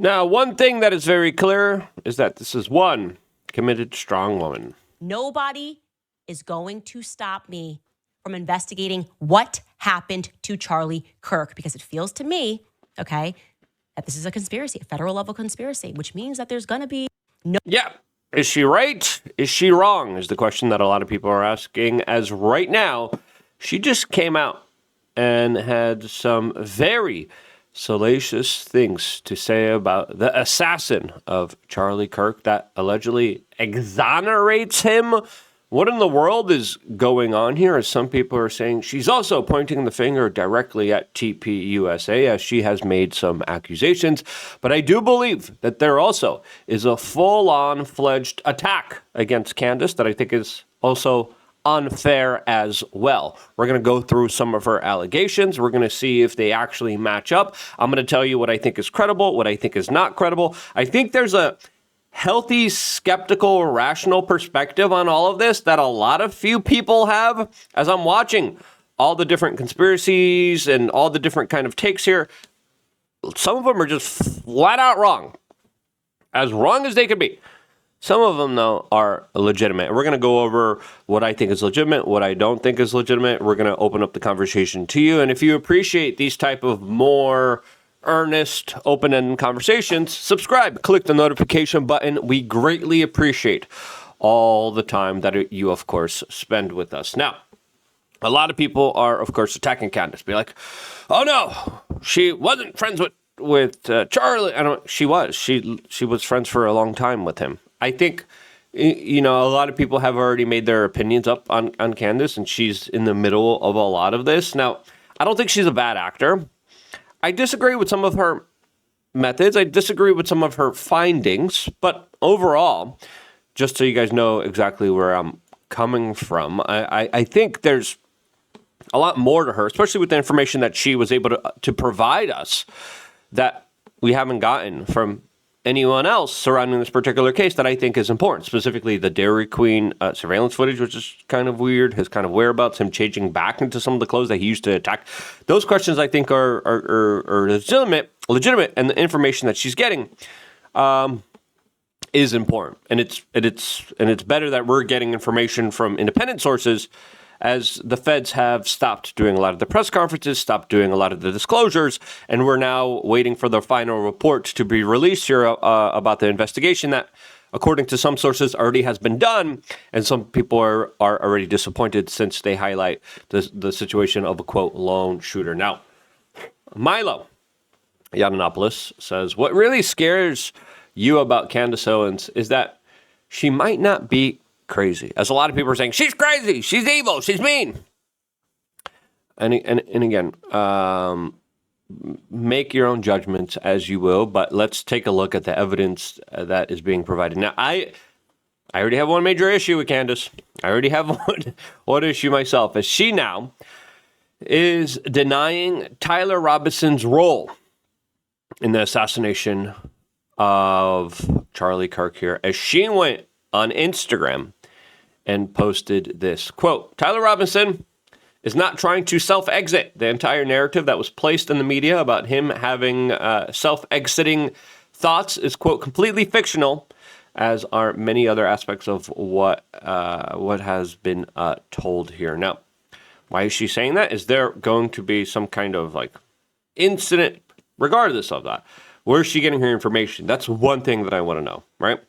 Now, one thing that is very clear is that this is one committed, strong woman. Nobody is going to stop me from investigating what happened to Charlie Kirk, because it feels to me, okay, that this is a conspiracy, a federal level conspiracy, which means that there's going to be no... Yeah. Is she right? Is she wrong? Is the question that a lot of people are asking, as right now, she just came out and had some very salacious things to say about the assassin of Charlie Kirk that allegedly exonerates him. What in the world is going on here? As some people are saying, she's also pointing the finger directly at TPUSA as she has made some accusations. But I do believe that there also is a full-on fledged attack against Candace that I think is also unfair as well. We're going to go through some of her allegations. We're going to see if they actually match up. I'm going to tell you what I think is credible, what I think is not credible. I think there's a healthy, skeptical, rational perspective on all of this that a lot of few people have. As I'm watching all the different conspiracies and all the different kind of takes here, some of them are just flat out wrong. As wrong as they could be. Some of them, though, are legitimate. We're going to go over what I think is legitimate, what I don't think is legitimate. We're going to open up the conversation to you. And if you appreciate these type of more earnest, open-ended conversations, subscribe, click the notification button. We greatly appreciate all the time that you, of course, spend with us. Now, a lot of people are, of course, attacking Candace. Be like, oh no, she wasn't friends with Charlie. She was. She was friends for a long time with him. I think, a lot of people have already made their opinions up on Candace, and she's in the middle of a lot of this. Now, I don't think she's a bad actor. I disagree with some of her methods. I disagree with some of her findings. But overall, just so you guys know exactly where I'm coming from, I think there's a lot more to her, especially with the information that she was able to provide us that we haven't gotten from anyone else surrounding this particular case that I think is important, specifically the Dairy Queen surveillance footage, which is kind of weird, his kind of whereabouts, him changing back into some of the clothes that he used to attack. Those questions I think are legitimate, and the information that she's getting is important. And it's better that we're getting information from independent sources, as the feds have stopped doing a lot of the press conferences, stopped doing a lot of the disclosures, and we're now waiting for the final report to be released here about the investigation that, according to some sources, already has been done, and some people are already disappointed since they highlight the situation of a, quote, lone shooter. Now, Milo Yiannopoulos says, what really scares you about Candace Owens is that she might not be crazy. As a lot of people are saying, she's crazy, she's evil, she's mean. And again, make your own judgments as you will, but let's take a look at the evidence that is being provided. Now, I already have one major issue with Candace. I already have one issue myself, as she now is denying Tyler Robinson's role in the assassination of Charlie Kirk here, as she went on Instagram and posted this, quote, Tyler Robinson is not trying to self-exit. The entire narrative that was placed in the media about him having self-exiting thoughts is, quote, completely fictional, as are many other aspects of what has been told here. Now, why is she saying that? Is there going to be some kind of incident regardless of that? Where is she getting her information? That's one thing that I want to know, right?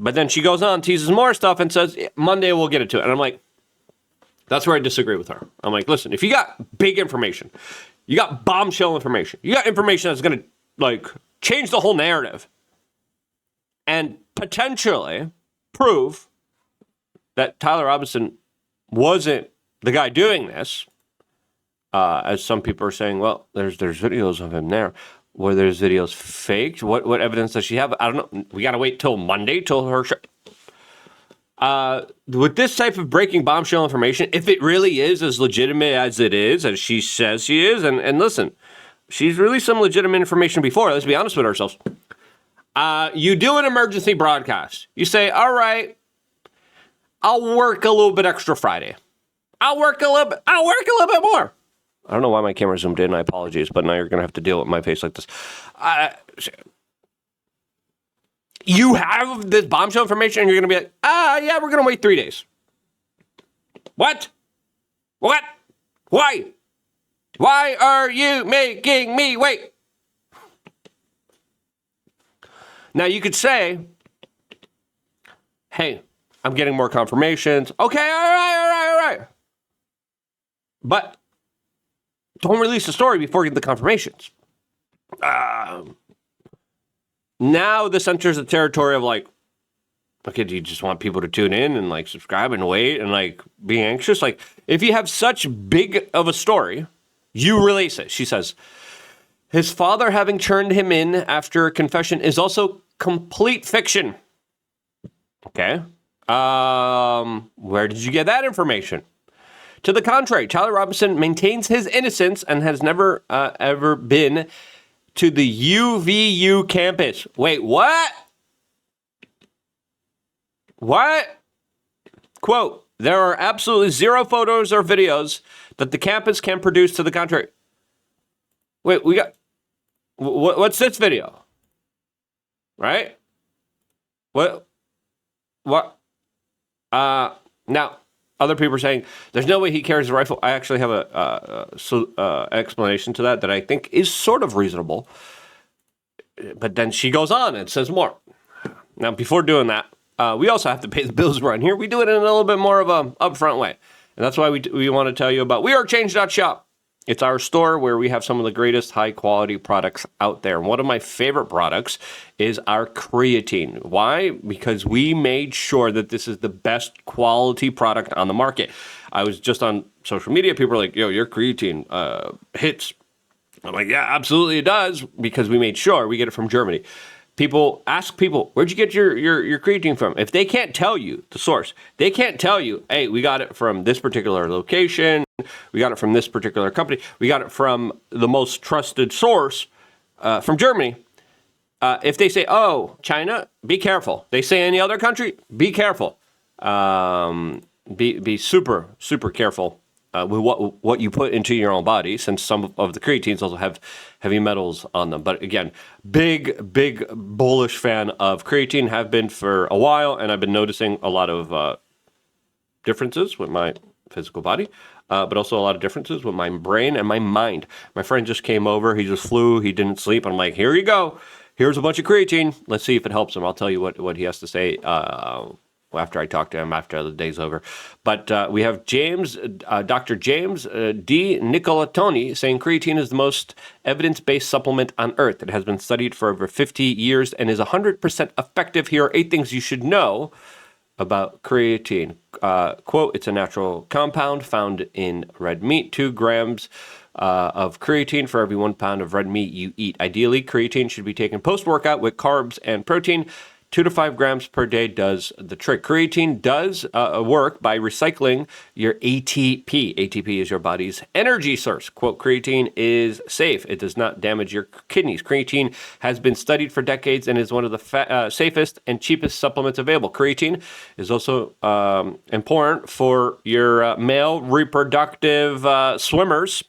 But then she goes on, teases more stuff, and says, Monday we'll get into it. And I'm like, that's where I disagree with her. I'm like, listen, if you got big information, you got bombshell information, you got information that's going to, change the whole narrative and potentially prove that Tyler Robinson wasn't the guy doing this, as some people are saying, well, there's videos of him there. Were there's videos faked? What evidence does she have? I don't know. We got to wait till Monday till her show. With this type of breaking bombshell information, if it really is as legitimate as it is, as she says she is, and listen, she's released some legitimate information before. Let's be honest with ourselves. You do an emergency broadcast. You say, all right, I'll work a little bit extra Friday. I'll work a little bit more. I don't know why my camera zoomed in. I apologize, but now you're going to have to deal with my face like this. You have this bombshell information, and you're going to be like, yeah, we're going to wait 3 days. What? What? Why? Why are you making me wait? Now, you could say, hey, I'm getting more confirmations. Okay, all right. But don't release the story before you get the confirmations. Now this enters the territory of like, okay, do you just want people to tune in and like subscribe and wait and like be anxious? Like, if you have such big of a story, you release it. She says, his father having turned him in after a confession is also complete fiction. Okay. Where did you get that information? To the contrary, Tyler Robinson maintains his innocence and has never ever been to the UVU campus. Wait, what? What? Quote, there are absolutely zero photos or videos that the campus can produce to the contrary. Wait, we got, what's this video? Right? What? Now, other people are saying, there's no way he carries a rifle. I actually have a explanation to that I think is sort of reasonable. But then she goes on and says more. Now, before doing that, we also have to pay the bills around here. We do it in a little bit more of an upfront way. And that's why we want to tell you about wearechange.shop. It's our store where we have some of the greatest high-quality products out there. And one of my favorite products is our creatine. Why? Because we made sure that this is the best quality product on the market. I was just on social media. People are like, yo, your creatine hits. I'm like, yeah, absolutely it does, because we made sure we get it from Germany. People ask people, where'd you get your creatine from? If they can't tell you the source, they can't tell you, hey, we got it from this particular location, we got it from this particular company, we got it from the most trusted source from Germany. If they say, oh, China, be careful. They say any other country, be careful. Be super, super careful with what you put into your own body, since some of the creatines also have heavy metals on them. But again, big bullish fan of creatine, have been for a while, and I've been noticing a lot of differences with my physical body, but also a lot of differences with my brain and my mind. My friend just came over. He just flew. He didn't sleep. I'm like, here you go. Here's a bunch of creatine. Let's see if it helps him. I'll tell you what he has to say after I talk to him after the day's over. But we have Dr. James D. Nicolatoni saying creatine is the most evidence-based supplement on earth. It has been studied for over 50 years and is 100% effective. Here are 8 things you should know about creatine. Quote, it's a natural compound found in red meat, 2 grams of creatine for every 1 pound of red meat you eat. Ideally, creatine should be taken post-workout with carbs and protein. 2 to 5 grams per day does the trick. Creatine does work by recycling your ATP. ATP is your body's energy source. Quote, creatine is safe. It does not damage your kidneys. Creatine has been studied for decades and is one of the safest and cheapest supplements available. Creatine is also important for your male reproductive swimmers,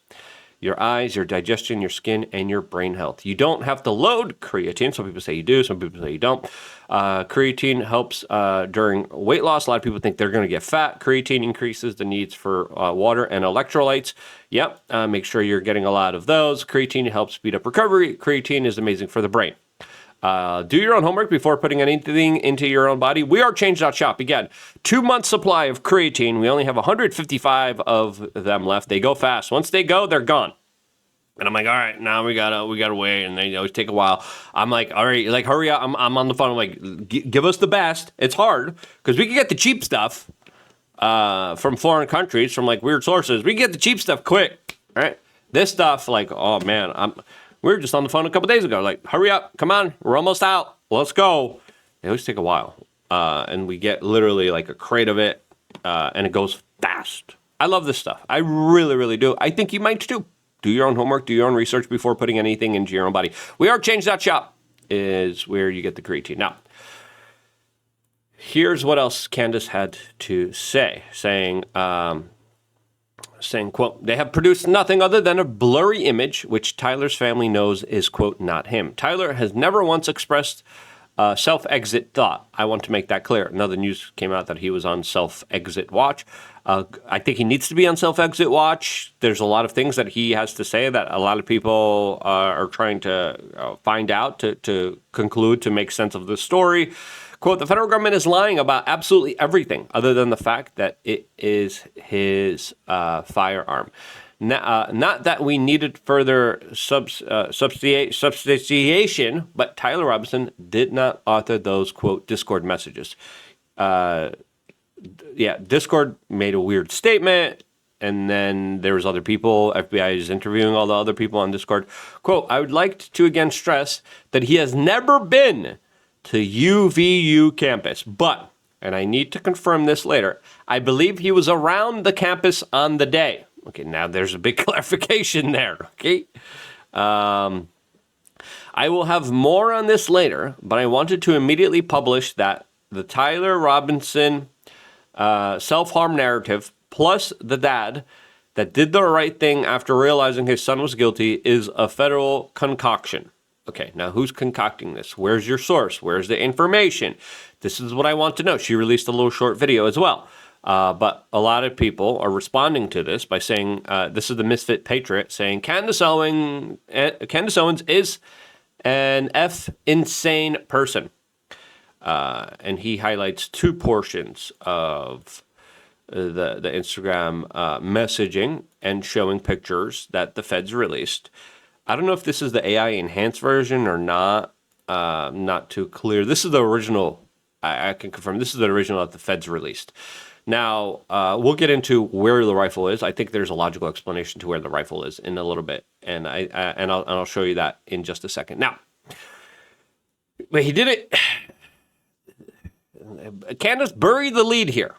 your eyes, your digestion, your skin, and your brain health. You don't have to load creatine. Some people say you do. Some people say you don't. Creatine helps during weight loss. A lot of people think they're going to get fat. Creatine increases the needs for water and electrolytes. Yep, make sure you're getting a lot of those. Creatine helps speed up recovery. Creatine is amazing for the brain. Do your own homework before putting anything into your own body. Wearechange.shop. Again, 2-month supply of creatine. We only have 155 of them left. They go fast. Once they go, they're gone. And I'm like, all right, now we gotta wait, and they always take a while. I'm like, all right, like hurry up. I'm on the phone. I'm like, give us the best. It's hard because we can get the cheap stuff from foreign countries, from like weird sources. We can get the cheap stuff quick, right? This stuff, like, oh man, we were just on the phone a couple days ago. Like, hurry up, come on, we're almost out. Let's go. They always take a while, and we get literally like a crate of it, and it goes fast. I love this stuff. I really, really do. I think you might too. Do your own homework, do your own research before putting anything into your own body. Wearechange.shop is where you get the creatine. Now, here's what else Candace had to say, saying saying, quote, they have produced nothing other than a blurry image, which Tyler's family knows is, quote, not him. Tyler has never once expressed self-exit thought. I want to make that clear. Another news came out that he was on self-exit watch. I think he needs to be on self-exit watch. There's a lot of things that he has to say that a lot of people are trying to find out, to conclude, to make sense of the story. Quote, the federal government is lying about absolutely everything other than the fact that it is his firearm. Not that we needed further substantiation, but Tyler Robinson did not author those, quote, Discord messages. Discord made a weird statement, and then there was other people. FBI is interviewing all the other people on Discord. Quote, I would like to again stress that he has never been to UVU campus, but, and I need to confirm this later, I believe he was around the campus on the day. Okay, now there's a big clarification there, okay? I will have more on this later, but I wanted to immediately publish that the Tyler Robinson self-harm narrative plus the dad that did the right thing after realizing his son was guilty is a federal concoction. Okay, now who's concocting this? Where's your source? Where's the information? This is what I want to know. She released a little short video as well. But a lot of people are responding to this by saying, this is the Misfit Patriot saying, Candace Owens is an insane person. And he highlights two portions of the Instagram messaging and showing pictures that the feds released. I don't know if this is the AI enhanced version or not. Not too clear. This is the original. I can confirm this is the original that the feds released. Now, we'll get into where the rifle is. I think there's a logical explanation to where the rifle is in a little bit, and I'll show you that in just a second. Now, but he did it. Candace, bury the lead here,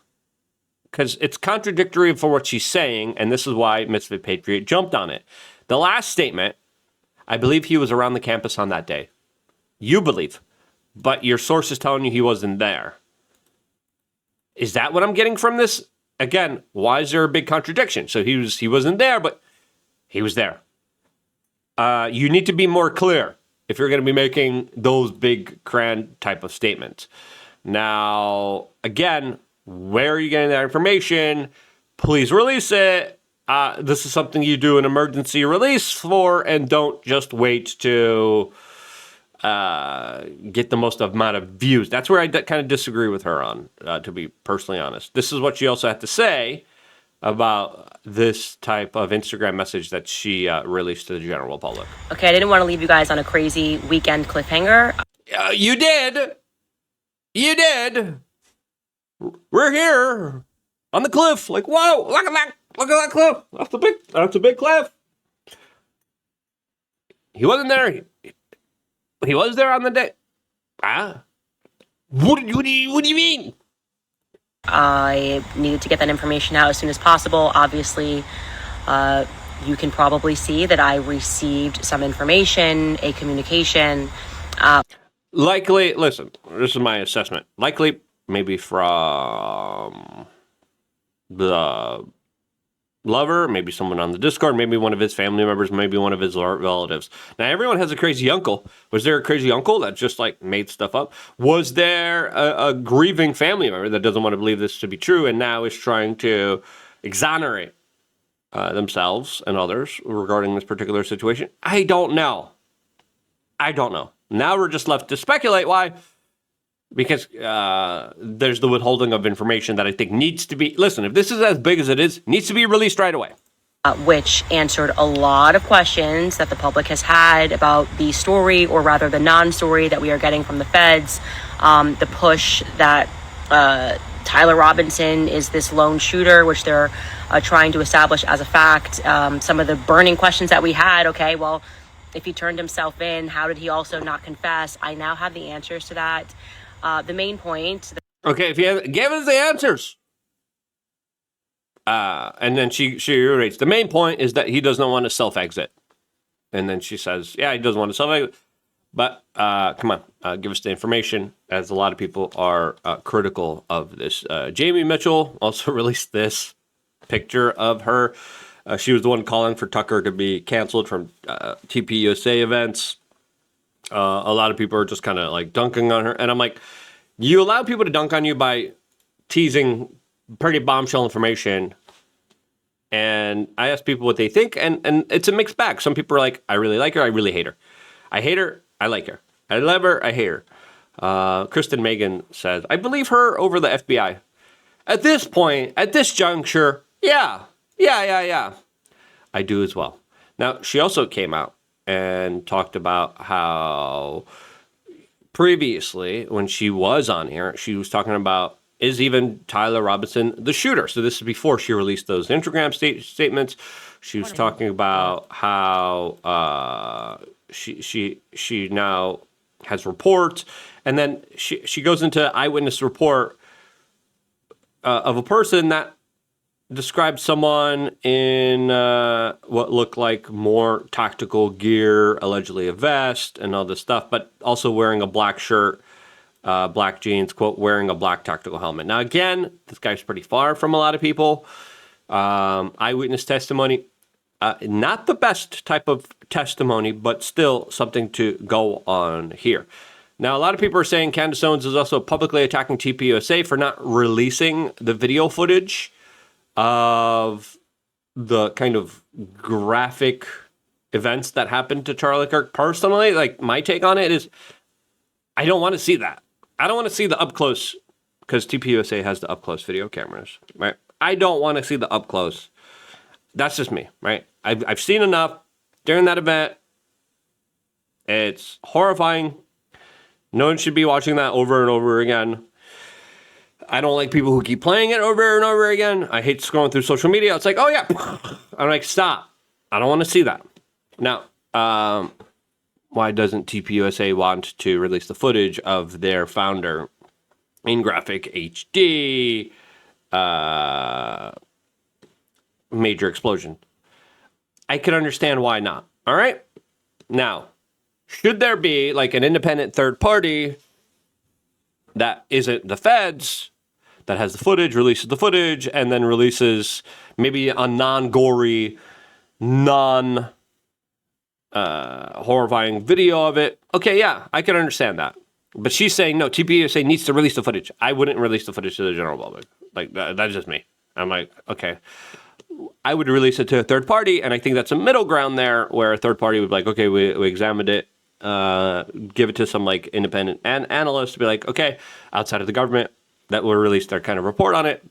because it's contradictory for what she's saying, and this is why Misfit Patriot jumped on it. The last statement, I believe he was around the campus on that day. You believe, but your source is telling you he wasn't there. Is that what I'm getting from this? Again, why is there a big contradiction? So he wasn't there, but he was there. You need to be more clear if you're going to be making those big, grand type of statements. Now, again, where are you getting that information? Please release it. This is something you do an emergency release for, and don't just wait to get the most amount of views. That's where I kind of disagree with her on, to be personally honest. This is what she also had to say about this type of Instagram message that she released to the general public. Okay, I didn't want to leave you guys on a crazy weekend cliffhanger. You did. You did. We're here on the cliff. Like, whoa, look at that. Look at that cliff. That's a big cliff. He wasn't there. He was there on the day. What do you mean? I needed to get that information out as soon as possible. Obviously, you can probably see that I received some information, a communication. Likely, listen, this is my assessment. Likely, maybe from the lover, maybe someone on the Discord, maybe one of his family members, maybe one of his relatives. Now, everyone has a crazy uncle. Was there a crazy uncle that just like made stuff up? Was there a grieving family member that doesn't want to believe this to be true and now is trying to exonerate themselves and others regarding this particular situation? I don't know. Now we're just left to speculate why. Because there's the withholding of information that I think needs to be... Listen, if this is as big as it is, needs to be released right away. Which answered a lot of questions that the public has had about the story, or rather the non-story that we are getting from the feds. The push that Tyler Robinson is this lone shooter, which they're trying to establish as a fact. Some of the burning questions that we had, okay, well, if he turned himself in, how did he also not confess? I now have the answers to that. The main point. Okay, if you give us the answers. And then she reiterates, the main point is that he does not want to self-exit. And then she says, yeah, he doesn't want to self-exit. But come on, give us the information, as a lot of people are critical of this. Jamie Mitchell also released this. picture of her. She was the one calling for Tucker to be canceled from TPUSA events. A lot of people are just kind of like dunking on her. And I'm like, you allow people to dunk on you by teasing pretty bombshell information. And I ask people what they think, and it's a mixed bag. Some people are like, I really like her, I really hate her. I hate her, I like her. I love her, I hate her. Kristen Megan says, I believe her over the FBI. At this point, at this juncture, yeah. I do as well. Now, she also came out and talked about how previously, when she was on here, she was talking about, is even Tyler Robinson the shooter? So this is before she released those Instagram statements. She was talking about how she now has reports, and then she goes into eyewitness report of a person that described someone in what looked like more tactical gear, allegedly a vest and all this stuff, but also wearing a black shirt, black jeans, quote, wearing a black tactical helmet. Now, again, this guy's pretty far from a lot of people. Eyewitness testimony, not the best type of testimony, but still something to go on here. Now, a lot of people are saying Candace Owens is also publicly attacking TPUSA for not releasing the video footage of the kind of graphic events that happened to Charlie Kirk. Personally, like, my take on it is I don't want to see that. I don't want to see the up close, because TPUSA has the up close video cameras, right? I don't want to see the up close. That's just me, right? I've seen enough during that event. It's horrifying. No one should be watching that over and over again. I don't like people who keep playing it over and over again. I hate scrolling through social media. It's like, oh yeah. I'm like, stop. I don't want to see that. Now, why doesn't TPUSA want to release the footage of their founder in graphic HD? Major explosion. I can understand why not. All right. Now, should there be like an independent third party that isn't the feds that has the footage, releases the footage, and then releases maybe a non-gory, horrifying video of it? Okay, yeah, I can understand that. But she's saying, no, TPUSA needs to release the footage. I wouldn't release the footage to the general public. Like, that's just me. I'm like, okay. I would release it to a third party, and I think that's a middle ground there where a third party would be like, okay, we examined it, give it to some like independent analyst to be like, okay, outside of the government, that will release their kind of report on it,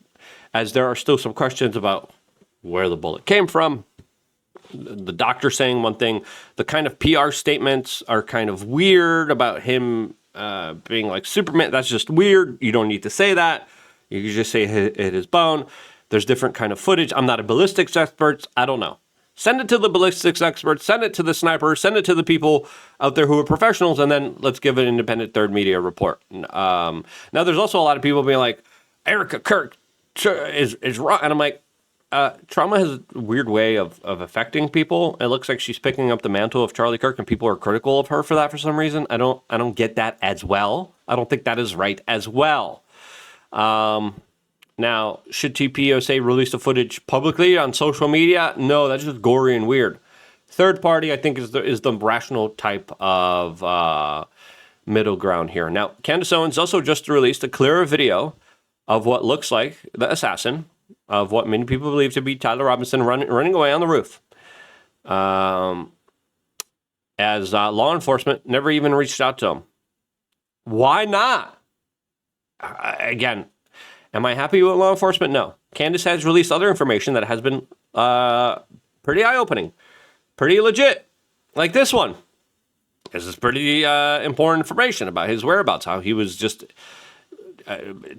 as there are still some questions about where the bullet came from. The doctor saying one thing, the kind of PR statements are kind of weird about him being like Superman. That's just weird. You don't need to say that. You can just say it is bone. There's different kind of footage. I'm not a ballistics expert. I don't know. Send it to the ballistics experts. Send it to the sniper. Send it to the people out there who are professionals, and then let's give an independent third media report. Now, there's also a lot of people being like, Erica Kirk is wrong. And I'm like, trauma has a weird way of affecting people. It looks like she's picking up the mantle of Charlie Kirk, and people are critical of her for that for some reason. I don't get that as well. I don't think that is right as well. Now, should TPUSA release the footage publicly on social media? No, that's just gory and weird. Third party, I think, is the rational type of middle ground here. Now, Candace Owens also just released a clearer video of what looks like the assassin, of what many people believe to be Tyler Robinson running away on the roof. As law enforcement never even reached out to him. Why not? Again, am I happy with law enforcement? No. Candace has released other information that has been pretty eye-opening, pretty legit, like this one. This is pretty important information about his whereabouts, how he was just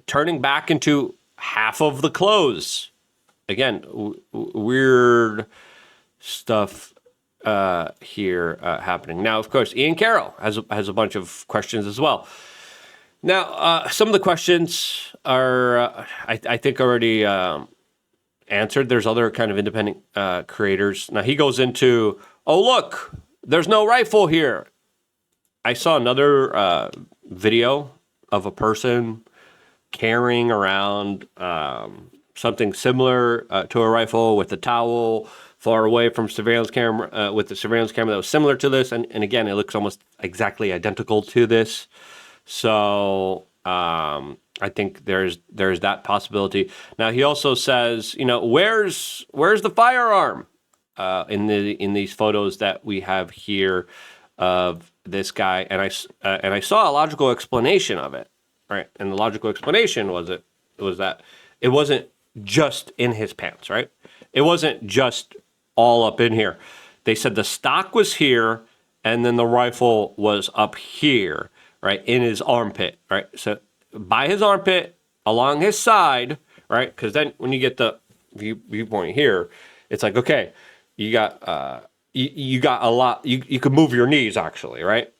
turning back into half of the clothes. Again, weird stuff here happening. Now, of course, Ian Carroll has a bunch of questions as well. Now, some of the questions are, I think, already answered. There's other kind of independent creators. Now, he goes into, oh, look, there's no rifle here. I saw another video of a person carrying around something similar to a rifle with a towel far away from surveillance camera, with the surveillance camera that was similar to this. And again, it looks almost exactly identical to this. So I think there's that possibility. Now, he also says, where's the firearm in these photos that we have here of this guy? And I saw a logical explanation of it, right? And the logical explanation was that it wasn't just in his pants, right? It wasn't just all up in here. They said the stock was here, and then the rifle was up here, right, in his armpit, right? So by his armpit, along his side, right? Because then when you get the viewpoint here, it's like, okay, you got you got a lot. You could move your knees actually, right?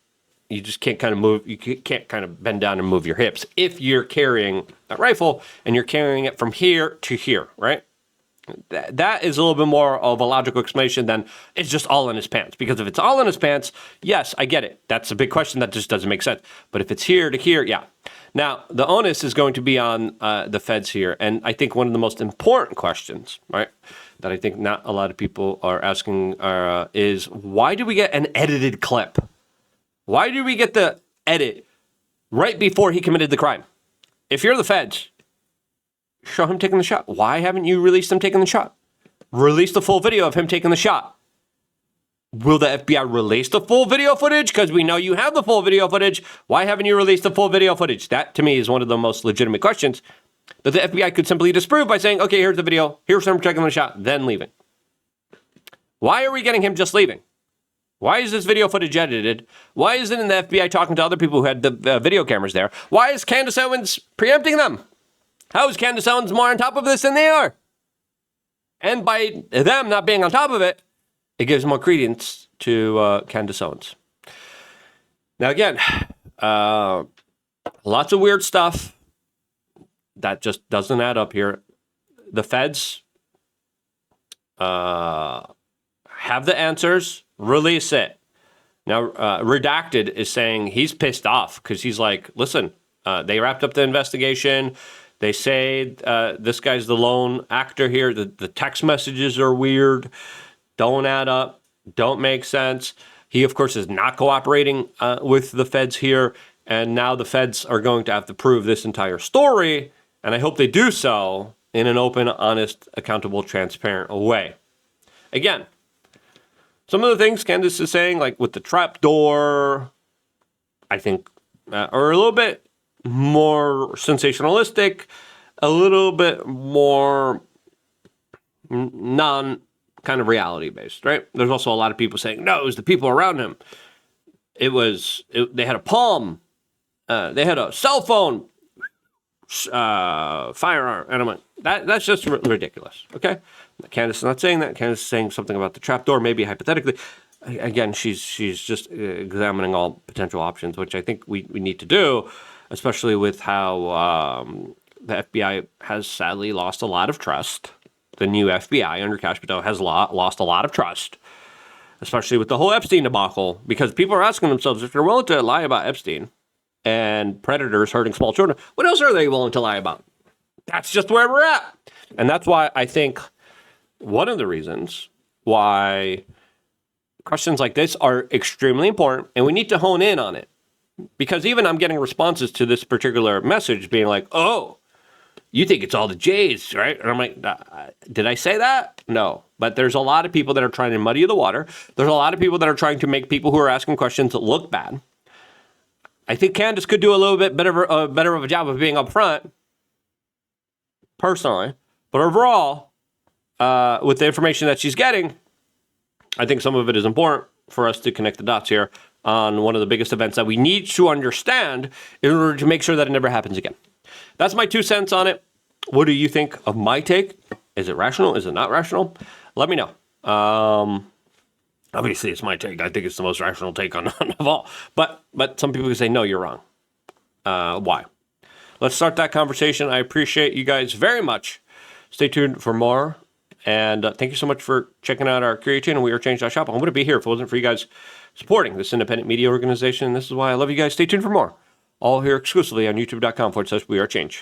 You just can't kind of move. You can't kind of bend down and move your hips if you're carrying a rifle and you're carrying it from here to here, right? That is a little bit more of a logical explanation than it's just all in his pants. Because if it's all in his pants, yes, I get it. That's a big question that just doesn't make sense. But if it's here to here, yeah. Now, the onus is going to be on the feds here. And I think one of the most important questions, right, that I think not a lot of people are asking is, why do we get an edited clip? Why do we get the edit right before he committed the crime? If you're the feds, show him taking the shot. Why haven't you released him taking the shot? Release the full video of him taking the shot. Will the FBI release the full video footage? Because we know you have the full video footage. Why haven't you released the full video footage? That, to me, is one of the most legitimate questions that the FBI could simply disprove by saying, okay, here's the video. Here's him taking the shot, then leaving. Why are we getting him just leaving? Why is this video footage edited? Why isn't the FBI talking to other people who had the video cameras there? Why is Candace Owens preempting them? How is Candace Owens more on top of this than they are? And by them not being on top of it, it gives more credence to Candace Owens. Now, again, lots of weird stuff that just doesn't add up here. The feds have the answers. Release it. Now, Redacted is saying he's pissed off because he's like, listen, they wrapped up the investigation. They say this guy's the lone actor here. The text messages are weird, don't add up, don't make sense. He, of course, is not cooperating with the feds here. And now the feds are going to have to prove this entire story. And I hope they do so in an open, honest, accountable, transparent way. Again, some of the things Candace is saying, like with the trap door, I think are a little bit more sensationalistic, a little bit more non kind of reality based, right? There's also a lot of people saying, no, it was the people around him. They had a palm, they had a cell phone, firearm, and I'm like, that's just ridiculous, okay? Candace is not saying that. Candace is saying something about the trapdoor, maybe hypothetically. Again, she's just examining all potential options, which I think we need to do, especially with how the FBI has sadly lost a lot of trust. The new FBI under Cash Patel has lost a lot of trust, especially with the whole Epstein debacle, because people are asking themselves, if they're willing to lie about Epstein and predators hurting small children, what else are they willing to lie about? That's just where we're at. And that's why I think one of the reasons why questions like this are extremely important, and we need to hone in on it. Because even I'm getting responses to this particular message being like, oh, you think it's all the Jays, right? And I'm like, did I say that? No. But there's a lot of people that are trying to muddy the water. There's a lot of people that are trying to make people who are asking questions look bad. I think Candace could do a little bit better of a job of being upfront, personally. But overall, with the information that she's getting, I think some of it is important for us to connect the dots here on one of the biggest events that we need to understand in order to make sure that it never happens again. That's my 2 cents on it. What do you think of my take? Is it rational? Is it not rational? Let me know. Obviously, it's my take. I think it's the most rational take on of all. But some people can say, no, you're wrong. Why? Let's start that conversation. I appreciate you guys very much. Stay tuned for more. And thank you so much for checking out our creator channel, wearechange.shop. I wouldn't be here if it wasn't for you guys supporting this independent media organization. This is why I love you guys. Stay tuned for more. All here exclusively on youtube.com/wearechange.